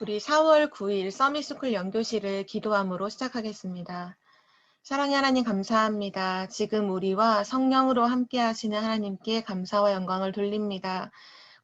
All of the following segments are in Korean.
우리 4월 9일 서밋스쿨 연교실을 기도함으로 시작하겠습니다. 사랑의 하나님 감사합니다. 지금 우리와 성령으로 함께 하시는 하나님께 감사와 영광을 돌립니다.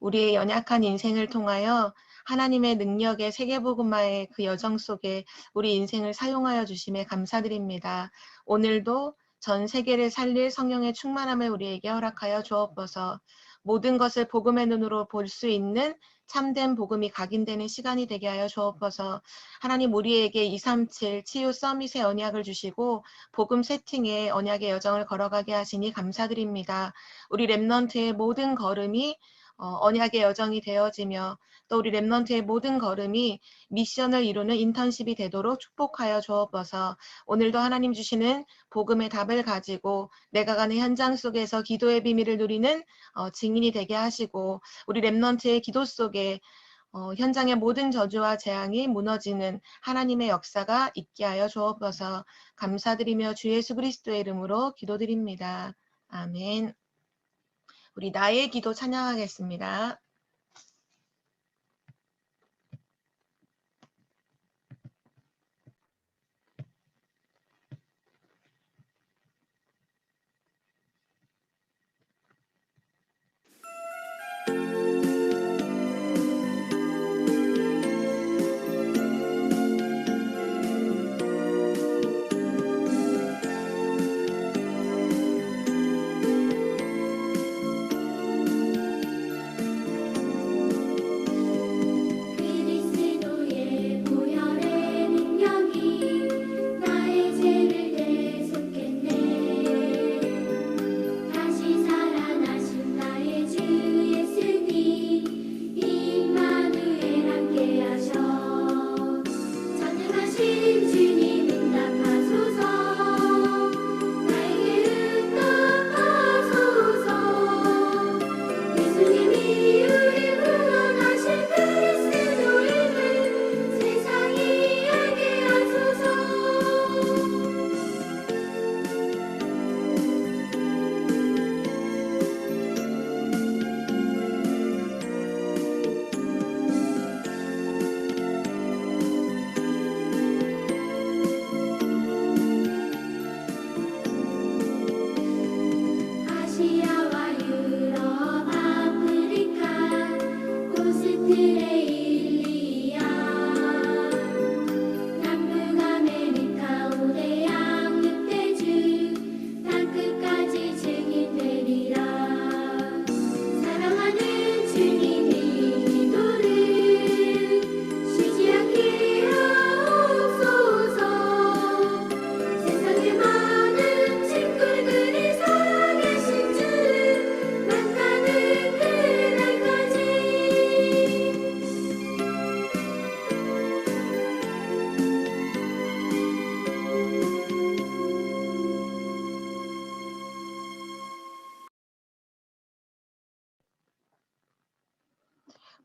우리의 연약한 인생을 통하여 하나님의 능력의 세계복음화의 그 여정 속에 우리 인생을 사용하여 주심에 감사드립니다. 오늘도 전 세계를 살릴 성령의 충만함을 우리에게 허락하여 주옵소서. 모든 것을 복음의 눈으로 볼 수 있는 참된 복음이 각인되는 시간이 되게 하여 주옵소서. 하나님 우리에게 237 치유 서밋의 언약을 주시고 복음 세팅에 언약의 여정을 걸어가게 하시니 감사드립니다. 우리 랩넌트의 모든 걸음이 언약의 여정이 되어지며 또 우리 랩넌트의 모든 걸음이 미션을 이루는 인턴십이 되도록 축복하여 주옵소서. 오늘도 하나님 주시는 복음의 답을 가지고 내가 가는 현장 속에서 기도의 비밀을 누리는 증인이 되게 하시고 우리 랩넌트의 기도 속에 현장의 모든 저주와 재앙이 무너지는 하나님의 역사가 있게 하여 주옵소서. 감사드리며 주 예수 그리스도의 이름으로 기도드립니다. 아멘. 우리 나의 기도 찬양하겠습니다.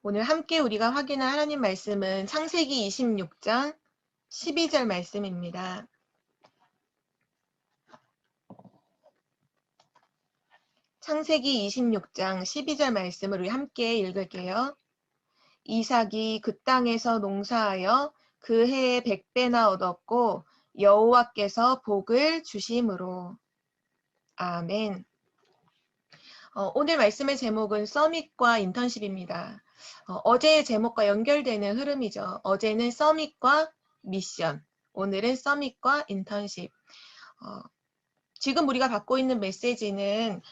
오늘 함께 우리가 확인할 하나님 말씀은 창세기 26장 12절 말씀입니다. 창세기 26장 12절 말씀을 우리 함께 읽을게요. 이삭이 그 땅에서 농사하여 그 해에 100배나 얻었고 여호와께서 복을 주심으로. 아멘. 오늘 말씀의 제목은 서밋과 인턴십입니다. 어제의 제목과 연결되는 흐름이죠. 어제는 서밋과 미션, 오늘은 서밋과 인턴십. 지금 우리가 받고 있는 메시지는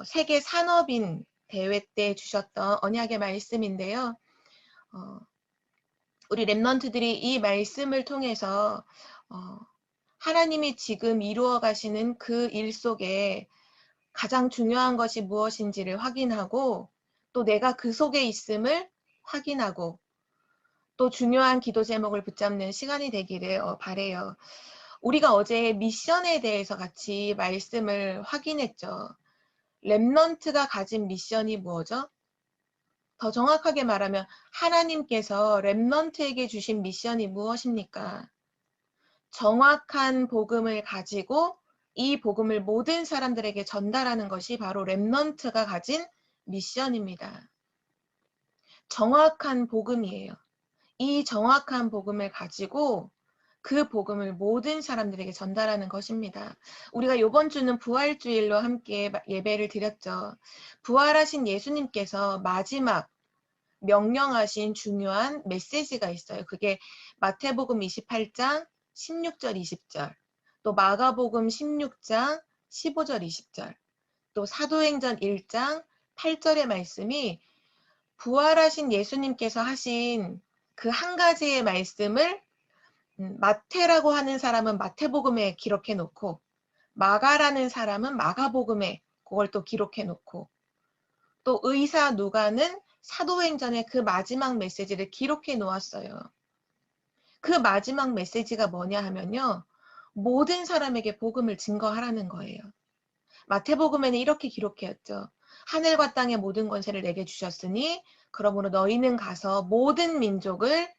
세계 산업인 대회 때 주셨던 언약의 말씀인데요. 우리 랩넌트들이 이 말씀을 통해서 하나님이 지금 이루어 가시는 그 일 속에 가장 중요한 것이 무엇인지를 확인하고 또 내가 그 속에 있음을 확인하고 또 중요한 기도 제목을 붙잡는 시간이 되기를 바래요. 우리가 어제 미션에 대해서 같이 말씀을 확인했죠. 랩넌트가 가진 미션이 뭐죠? 더 정확하게 말하면 하나님께서 랩넌트에게 주신 미션이 무엇입니까? 정확한 복음을 가지고 이 복음을 모든 사람들에게 전달하는 것이 바로 랩넌트가 가진 미션입니다. 정확한 복음이에요. 이 정확한 복음을 가지고 그 복음을 모든 사람들에게 전달하는 것입니다. 우리가 이번 주는 부활주일로 함께 예배를 드렸죠. 부활하신 예수님께서 마지막 명령하신 중요한 메시지가 있어요. 그게 마태복음 28장 16절 20절, 또 마가복음 16장 15절 20절, 또 사도행전 1장 8절의 말씀이 부활하신 예수님께서 하신 그 한 가지의 말씀을 마태라고 하는 사람은 마태복음에 기록해 놓고 마가라는 사람은 마가복음에 그걸 또 기록해 놓고 또 의사 누가는 사도행전의 그 마지막 메시지를 기록해 놓았어요. 그 마지막 메시지가 뭐냐 하면요. 모든 사람에게 복음을 증거하라는 거예요. 마태복음에는 이렇게 기록해였죠. 하늘과 땅의 모든 권세를 내게 주셨으니 그러므로 너희는 가서 모든 민족을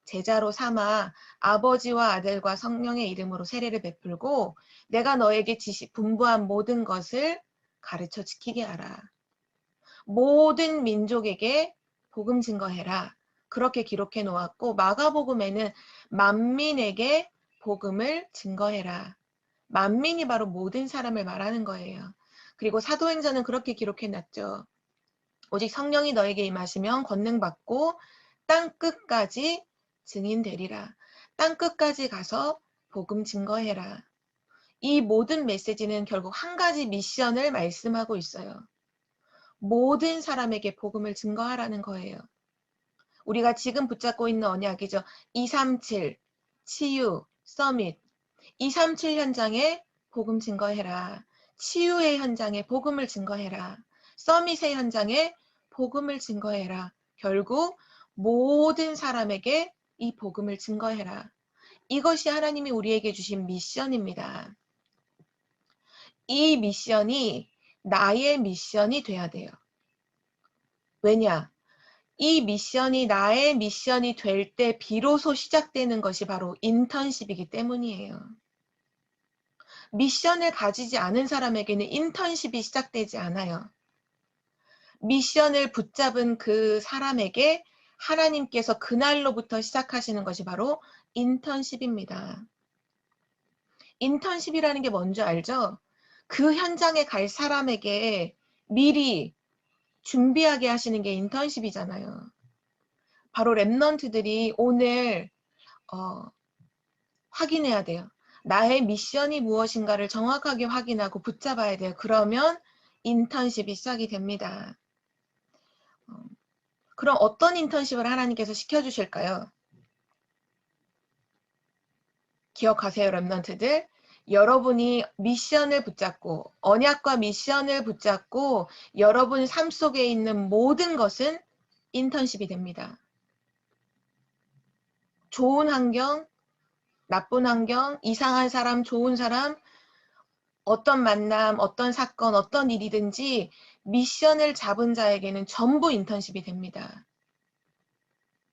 제자로 삼아 아버지와 아들과 성령의 이름으로 세례를 베풀고 내가 너에게 분부한 모든 것을 가르쳐 지키게 하라. 모든 민족에게 복음 증거해라. 그렇게 기록해 놓았고 마가복음에는 만민에게 복음을 증거해라. 만민이 바로 모든 사람을 말하는 거예요. 그리고 사도행전은 그렇게 기록해 놨죠. 오직 성령이 너에게 임하시면 권능 받고 땅 끝까지 증인되리라. 땅 끝까지 가서 복음 증거해라. 이 모든 메시지는 결국 한 가지 미션을 말씀하고 있어요. 모든 사람에게 복음을 증거하라는 거예요. 우리가 지금 붙잡고 있는 언약이죠. 237, 치유, 서밋. 237 현장에 복음 증거해라. 치유의 현장에 복음을 증거해라. 서밋의 현장에 복음을 증거해라. 결국 모든 사람에게 이 복음을 증거해라. 이것이 하나님이 우리에게 주신 미션입니다. 이 미션이 나의 미션이 돼야 돼요. 왜냐? 이 미션이 나의 미션이 될 때 비로소 시작되는 것이 바로 인턴십이기 때문이에요. 미션을 가지지 않은 사람에게는 인턴십이 시작되지 않아요. 미션을 붙잡은 그 사람에게 하나님께서 그날로부터 시작하시는 것이 바로 인턴십입니다. 인턴십이라는 게 뭔지 알죠? 그 현장에 갈 사람에게 미리 준비하게 하시는 게 인턴십이잖아요. 바로 랩넌트들이 오늘 확인해야 돼요. 나의 미션이 무엇인가를 정확하게 확인하고 붙잡아야 돼요. 그러면 인턴십이 시작이 됩니다. 그럼 어떤 인턴십을 하나님께서 시켜주실까요? 기억하세요, 랩넌트들. 여러분이 미션을 붙잡고 언약과 미션을 붙잡고 여러분 삶 속에 있는 모든 것은 인턴십이 됩니다. 좋은 환경, 나쁜 환경, 이상한 사람, 좋은 사람, 어떤 만남, 어떤 사건, 어떤 일이든지 미션을 잡은 자에게는 전부 인턴십이 됩니다.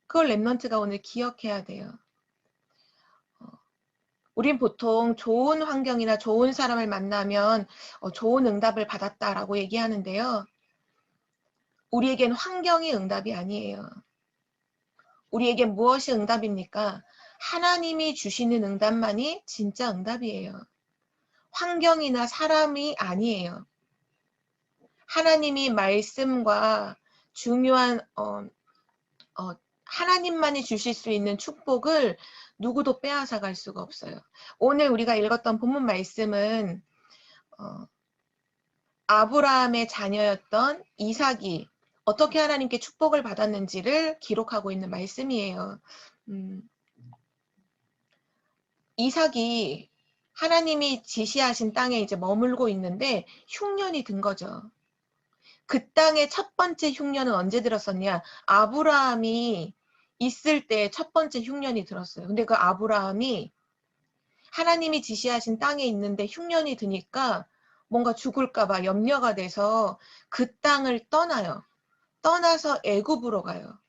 그걸 랩넌트가 오늘 기억해야 돼요. 우린 보통 좋은 환경이나 좋은 사람을 만나면 좋은 응답을 받았다라고 얘기하는데요. 우리에겐 환경이 응답이 아니에요. 우리에겐 무엇이 응답입니까? 하나님이 주시는 응답만이 진짜 응답이에요. 환경이나 사람이 아니에요. 하나님이 말씀과 중요한 하나님만이 주실 수 있는 축복을 누구도 빼앗아 갈 수가 없어요. 오늘 우리가 읽었던 본문 말씀은 아브라함의 자녀였던 이삭이 어떻게 하나님께 축복을 받았는지를 기록하고 있는 말씀이에요. 이삭이 하나님이 지시하신 땅에 이제 머물고 있는데 흉년이 든 거죠. 그 땅의 첫 번째 흉년은 언제 들었었냐? 아브라함이 있을 때 첫 번째 흉년이 들었어요. 근데 그 아브라함이 하나님이 지시하신 땅에 있는데 흉년이 드니까 뭔가 죽을까 봐 염려가 돼서 그 땅을 떠나요. 떠나서 애굽으로 가요.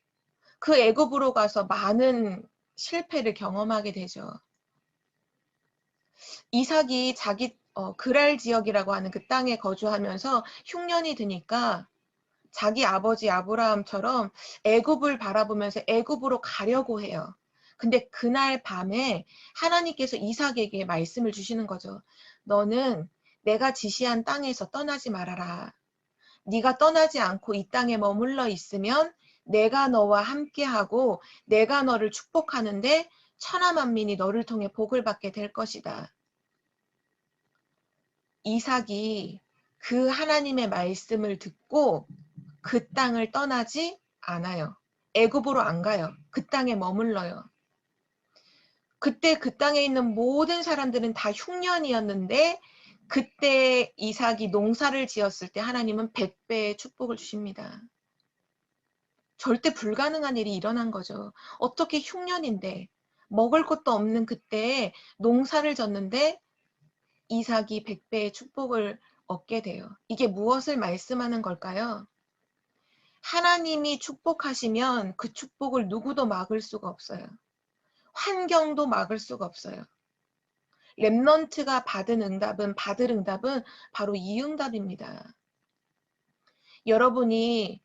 그 애굽으로 가서 많은 실패를 경험하게 되죠. 이삭이 자기 그랄 지역이라고 하는 그 땅에 거주하면서 흉년이 드니까 자기 아버지 아브라함처럼 애굽을 바라보면서 애굽으로 가려고 해요. 근데 그날 밤에 하나님께서 이삭에게 말씀을 주시는 거죠. 너는 내가 지시한 땅에서 떠나지 말아라. 네가 떠나지 않고 이 땅에 머물러 있으면 내가 너와 함께하고 내가 너를 축복하는데 천하 만민이 너를 통해 복을 받게 될 것이다. 이삭이 그 하나님의 말씀을 듣고 그 땅을 떠나지 않아요. 애굽으로 안 가요. 그 땅에 머물러요. 그때 그 땅에 있는 모든 사람들은 다 흉년이었는데 그때 이삭이 농사를 지었을 때 하나님은 100배의 축복을 주십니다. 절대 불가능한 일이 일어난 거죠. 어떻게 흉년인데 먹을 것도 없는 그때에 농사를 졌는데 이삭이 100배의 축복을 얻게 돼요. 이게 무엇을 말씀하는 걸까요? 하나님이 축복하시면 그 축복을 누구도 막을 수가 없어요. 환경도 막을 수가 없어요. 렘넌트가 받을 응답은 바로 이 응답입니다. 여러분이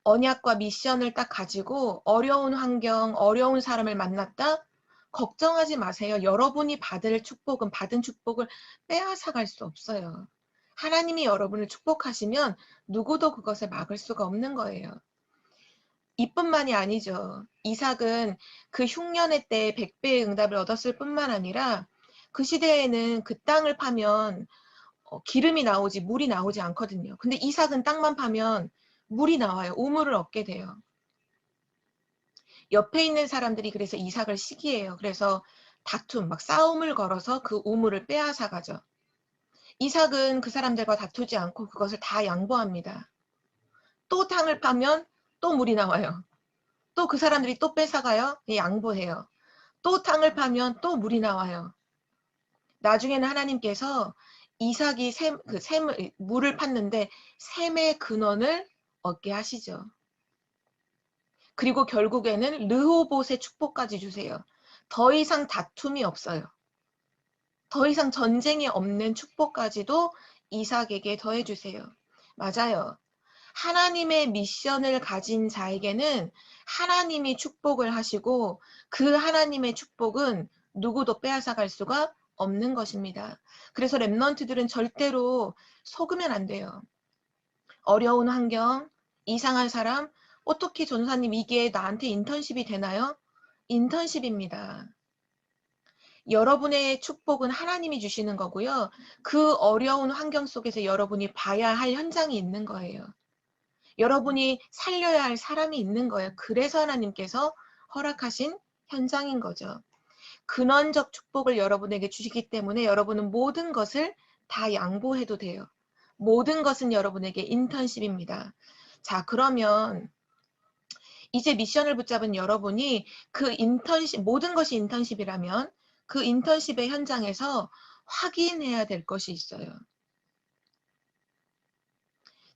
언약과 미션을 딱 가지고 어려운 환경, 어려운 사람을 만났다? 걱정하지 마세요. 여러분이 받은 축복을 빼앗아갈 수 없어요. 하나님이 여러분을 축복하시면 누구도 그것을 막을 수가 없는 거예요. 이뿐만이 아니죠. 이삭은 그 흉년의 때에 100배의 응답을 얻었을 뿐만 아니라 그 시대에는 그 땅을 파면 기름이 나오지 물이 나오지 않거든요. 근데 이삭은 땅만 파면 물이 나와요. 우물을 얻게 돼요. 옆에 있는 사람들이 그래서 이삭을 시기해요. 그래서 막 싸움을 걸어서 그 우물을 빼앗아 가죠. 이삭은 그 사람들과 다투지 않고 그것을 다 양보합니다. 또 땅을 파면 또 물이 나와요. 또 그 사람들이 또 뺏어가요. 양보해요. 또 땅을 파면 또 물이 나와요. 나중에는 하나님께서 이삭이 물을 팠는데 샘의 근원을 얻게 하시죠. 그리고 결국에는 르호봇의 축복까지 주세요. 더 이상 다툼이 없어요. 더 이상 전쟁이 없는 축복까지도 이삭에게 더해주세요. 맞아요. 하나님의 미션을 가진 자에게는 하나님이 축복을 하시고 그 하나님의 축복은 누구도 빼앗아갈 수가 없는 것입니다. 그래서 렘넌트들은 절대로 속으면 안 돼요. 어려운 환경, 이상한 사람, 어떻게 전사님 이게 나한테 인턴십이 되나요? 인턴십입니다. 여러분의 축복은 하나님이 주시는 거고요. 그 어려운 환경 속에서 여러분이 봐야 할 현장이 있는 거예요. 여러분이 살려야 할 사람이 있는 거예요. 그래서 하나님께서 허락하신 현장인 거죠. 근원적 축복을 여러분에게 주시기 때문에 여러분은 모든 것을 다 양보해도 돼요. 모든 것은 여러분에게 인턴십입니다. 자, 그러면 이제 미션을 붙잡은 여러분이 그 인턴십, 모든 것이 인턴십이라면 그 인턴십의 현장에서 확인해야 될 것이 있어요.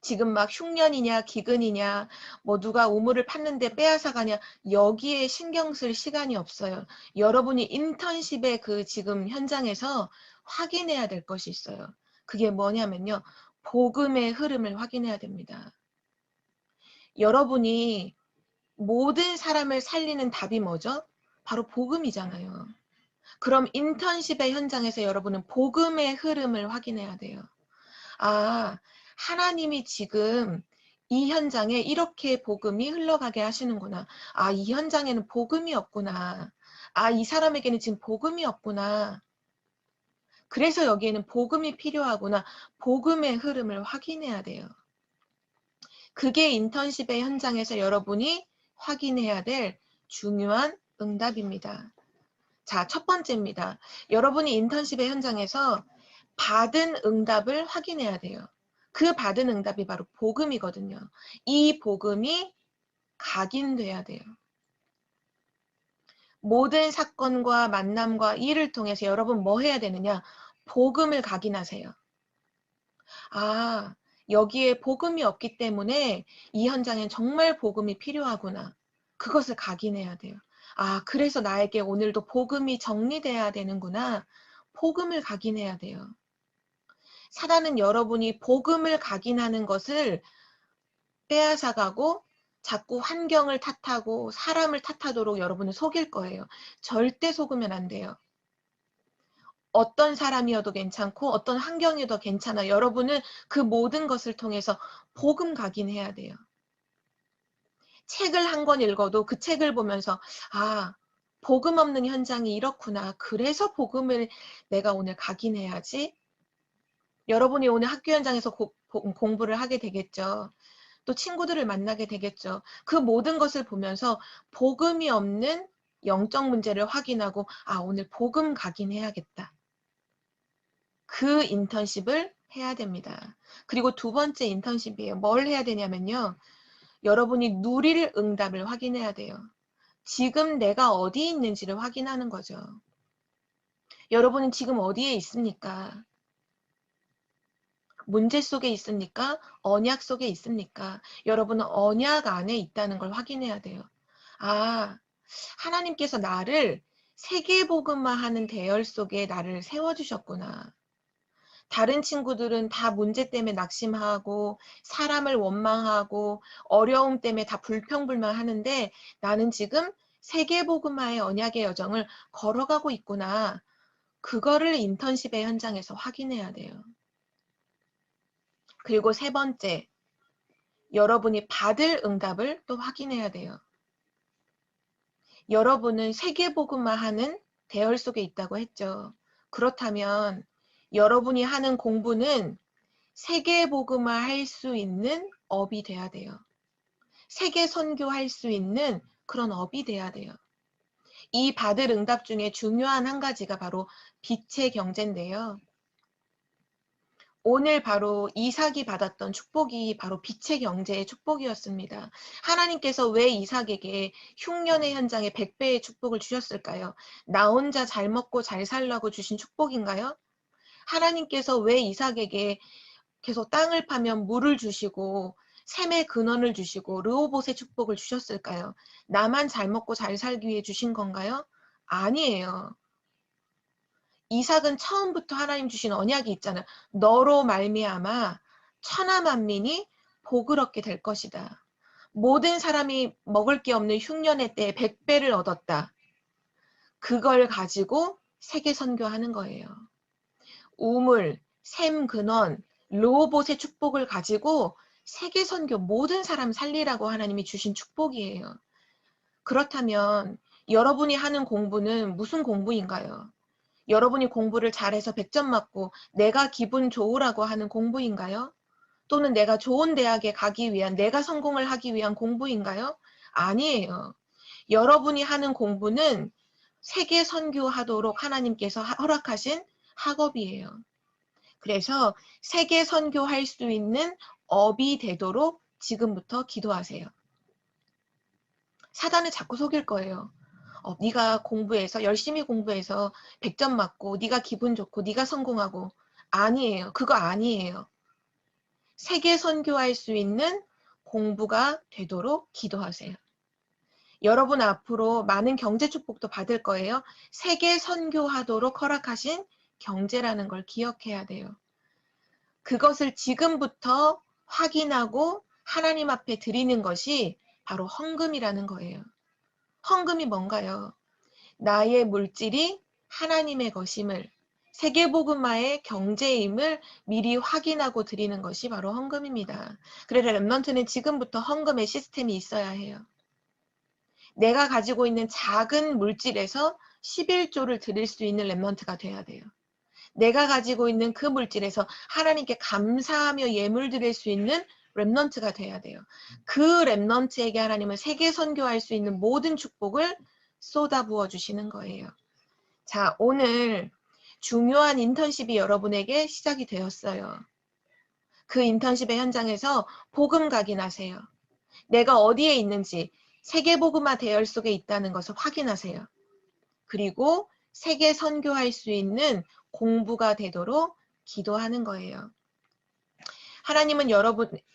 지금 막 흉년이냐 기근이냐 뭐 누가 우물을 팠는데 빼앗아 가냐 여기에 신경 쓸 시간이 없어요. 여러분이 인턴십의 그 지금 현장에서 확인해야 될 것이 있어요. 그게 뭐냐면요. 복음의 흐름을 확인해야 됩니다. 여러분이 모든 사람을 살리는 답이 뭐죠? 바로 복음이잖아요. 그럼 인턴십의 현장에서 여러분은 복음의 흐름을 확인해야 돼요. 아, 하나님이 지금 이 현장에 이렇게 복음이 흘러가게 하시는구나. 아, 이 현장에는 복음이 없구나. 아, 이 사람에게는 지금 복음이 없구나. 그래서 여기에는 복음이 필요하구나. 복음의 흐름을 확인해야 돼요. 그게 인턴십의 현장에서 여러분이 확인해야 될 중요한 응답입니다. 자, 첫 번째입니다. 여러분이 인턴십의 현장에서 받은 응답을 확인해야 돼요. 그 받은 응답이 바로 복음이거든요. 이 복음이 각인돼야 돼요. 모든 사건과 만남과 일을 통해서 여러분 뭐 해야 되느냐? 복음을 각인하세요. 아, 여기에 복음이 없기 때문에 이 현장엔 정말 복음이 필요하구나. 그것을 각인해야 돼요. 아, 그래서 나에게 오늘도 복음이 정리돼야 되는구나. 복음을 각인해야 돼요. 사단은 여러분이 복음을 각인하는 것을 빼앗아가고 자꾸 환경을 탓하고 사람을 탓하도록 여러분을 속일 거예요. 절대 속으면 안 돼요. 어떤 사람이어도 괜찮고 어떤 환경이어도 괜찮아요. 여러분은 그 모든 것을 통해서 복음 각인해야 돼요. 책을 한 권 읽어도 그 책을 보면서 아, 복음 없는 현장이 이렇구나. 그래서 복음을 내가 오늘 각인해야지. 여러분이 오늘 학교 현장에서 공부를 하게 되겠죠. 또 친구들을 만나게 되겠죠. 그 모든 것을 보면서 복음이 없는 영적 문제를 확인하고 아, 오늘 복음 각인해야겠다. 그 인턴십을 해야 됩니다. 그리고 두 번째 인턴십이에요. 뭘 해야 되냐면요. 여러분이 누릴 응답을 확인해야 돼요. 지금 내가 어디에 있는지를 확인하는 거죠. 여러분은 지금 어디에 있습니까? 문제 속에 있습니까? 언약 속에 있습니까? 여러분은 언약 안에 있다는 걸 확인해야 돼요. 아, 하나님께서 나를 세계복음화하는 대열 속에 나를 세워주셨구나. 다른 친구들은 다 문제 때문에 낙심하고 사람을 원망하고 어려움 때문에 다 불평불만하는데 나는 지금 세계복음화의 언약의 여정을 걸어가고 있구나. 그거를 인턴십의 현장에서 확인해야 돼요. 그리고 세 번째, 여러분이 받을 응답을 또 확인해야 돼요. 여러분은 세계복음화하는 대열 속에 있다고 했죠. 그렇다면 여러분이 하는 공부는 세계복음화 할 수 있는 업이 돼야 돼요. 세계 선교할 수 있는 그런 업이 돼야 돼요. 이 받을 응답 중에 중요한 한 가지가 바로 빛의 경제인데요. 오늘 바로 이삭이 받았던 축복이 바로 빛의 경제의 축복이었습니다. 하나님께서 왜 이삭에게 흉년의 현장에 100배의 축복을 주셨을까요? 나 혼자 잘 먹고 잘 살라고 주신 축복인가요? 하나님께서 왜 이삭에게 계속 땅을 파면 물을 주시고 샘의 근원을 주시고 르호봇의 축복을 주셨을까요? 나만 잘 먹고 잘 살기 위해 주신 건가요? 아니에요. 이삭은 처음부터 하나님 주신 언약이 있잖아요. 너로 말미암아 천하 만민이 복을 얻게 될 것이다. 모든 사람이 먹을 게 없는 흉년의 때에 100배를 얻었다. 그걸 가지고 세계 선교하는 거예요. 우물, 샘 근원, 르호봇의 축복을 가지고 세계 선교 모든 사람 살리라고 하나님이 주신 축복이에요. 그렇다면 여러분이 하는 공부는 무슨 공부인가요? 여러분이 공부를 잘해서 100점 맞고 내가 기분 좋으라고 하는 공부인가요? 또는 내가 좋은 대학에 가기 위한, 내가 성공을 하기 위한 공부인가요? 아니에요. 여러분이 하는 공부는 세계 선교하도록 하나님께서 허락하신 학업이에요. 그래서 세계 선교할 수 있는 업이 되도록 지금부터 기도하세요. 사단을 자꾸 속일 거예요. 네가 공부해서 열심히 공부해서 100점 맞고 네가 기분 좋고 네가 성공하고 아니에요. 그거 아니에요. 세계 선교할 수 있는 공부가 되도록 기도하세요. 여러분 앞으로 많은 경제 축복도 받을 거예요. 세계 선교하도록 허락하신 경제라는 걸 기억해야 돼요. 그것을 지금부터 확인하고 하나님 앞에 드리는 것이 바로 헌금이라는 거예요. 헌금이 뭔가요? 나의 물질이 하나님의 것임을, 세계복음화의 경제임을 미리 확인하고 드리는 것이 바로 헌금입니다. 그래서 랩넌트는 지금부터 헌금의 시스템이 있어야 해요. 내가 가지고 있는 작은 물질에서 11조를 드릴 수 있는 랩넌트가 돼야 돼요. 내가 가지고 있는 그 물질에서 하나님께 감사하며 예물 드릴 수 있는 랩넌트가 돼야 돼요. 그 랩넌트에게 하나님은 세계 선교할 수 있는 모든 축복을 쏟아부어 주시는 거예요. 자, 오늘 중요한 인턴십이 여러분에게 시작이 되었어요. 그 인턴십의 현장에서 복음 각인하세요. 내가 어디에 있는지 세계복음화 대열 속에 있다는 것을 확인하세요. 그리고 세계 선교할 수 있는 공부가 되도록 기도하는 거예요. 하나님은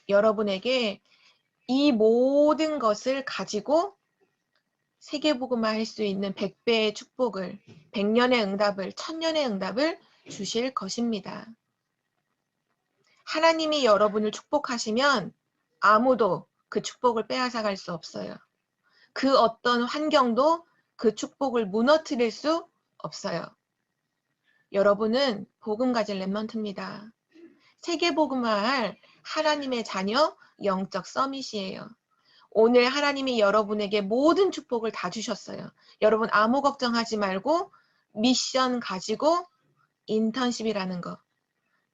여러분에게 이 모든 것을 가지고 세계복음화 할 수 있는 100배의 축복을, 100년의 응답을, 1000년의 응답을 주실 것입니다. 하나님이 여러분을 축복하시면 아무도 그 축복을 빼앗아 갈 수 없어요. 그 어떤 환경도 그 축복을 무너뜨릴 수 없어요. 여러분은 복음 가진 렘넌트입니다. 세계복음화할 하나님의 자녀 영적 서밋이에요. 오늘 하나님이 여러분에게 모든 축복을 다 주셨어요. 여러분 아무 걱정하지 말고 미션 가지고 인턴십이라는 거.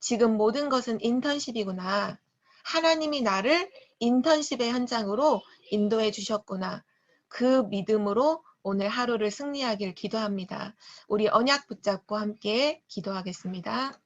지금 모든 것은 인턴십이구나. 하나님이 나를 인턴십의 현장으로 인도해 주셨구나. 그 믿음으로 오늘 하루를 승리하길 기도합니다. 우리 언약 붙잡고 함께 기도하겠습니다.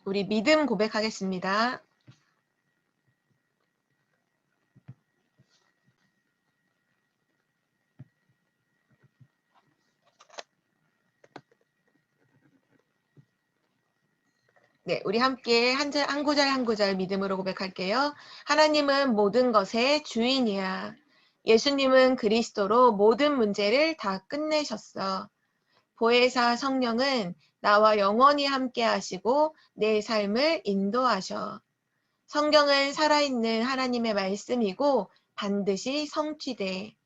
우리 믿음 고백하겠습니다. 네, 우리 함께 한 구절 한 구절 믿음으로 고백할게요. 하나님은 모든 것의 주인이야. 예수님은 그리스도로 모든 문제를 다 끝내셨어. 보혜사 성령은 나와 영원히 함께 하시고 내 삶을 인도하셔. 성경은 살아있는 하나님의 말씀이고 반드시 성취돼.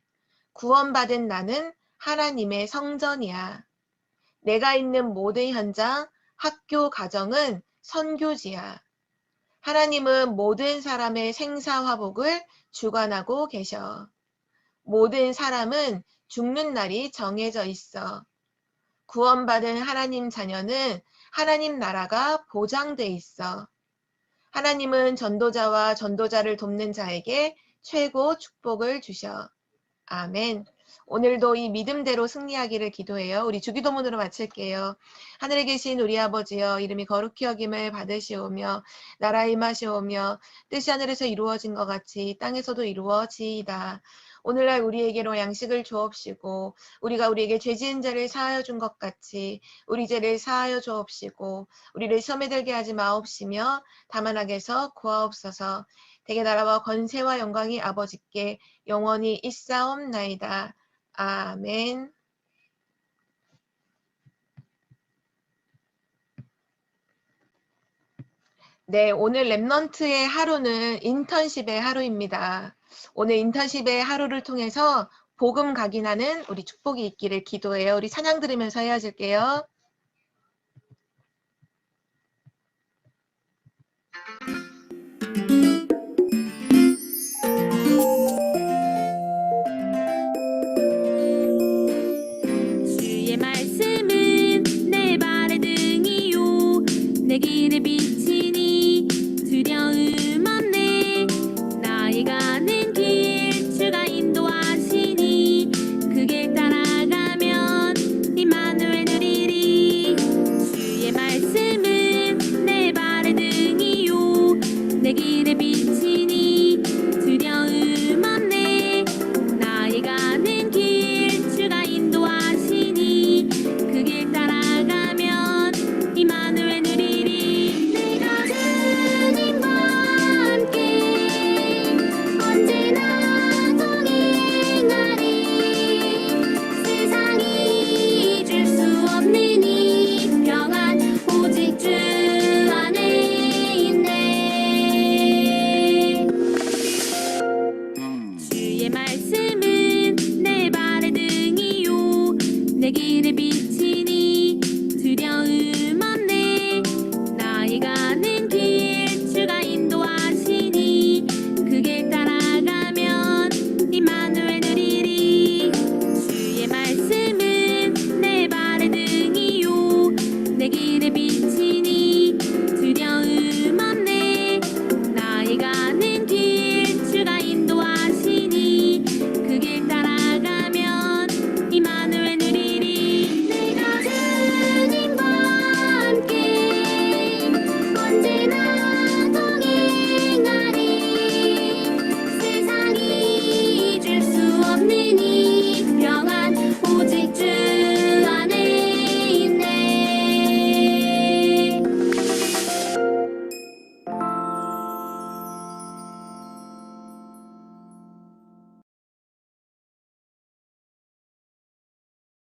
구원받은 나는 하나님의 성전이야. 내가 있는 모든 현장, 학교, 가정은 선교지야. 하나님은 모든 사람의 생사화복을 주관하고 계셔. 모든 사람은 죽는 날이 정해져 있어. 구원받은 하나님 자녀는 하나님 나라가 보장돼 있어. 하나님은 전도자와 전도자를 돕는 자에게 최고 축복을 주셔. 아멘. 오늘도 이 믿음대로 승리하기를 기도해요. 우리 주기도문으로 마칠게요. 하늘에 계신 우리 아버지여, 이름이 거룩히 여김을 받으시오며 나라에 임하시오며 뜻이 하늘에서 이루어진 것 같이 땅에서도 이루어지이다. 오늘날 우리에게로 양식을 주옵시고 우리가 우리에게 죄 지은 자를 사하여 준 것 같이 우리 죄를 사하여 주옵시고 우리를 시험에 들게 하지 마옵시며 다만 악에서 구하옵소서. 대개 나라와 권세와 영광이 아버지께 영원히 있사옵나이다. 아멘. 네, 오늘 랩넌트의 하루는 인턴십의 하루입니다. 오늘 인턴십의 하루를 통해서 복음 각인하는 우리 축복이 있기를 기도해요. 우리 찬양 들으면서 헤어질게요.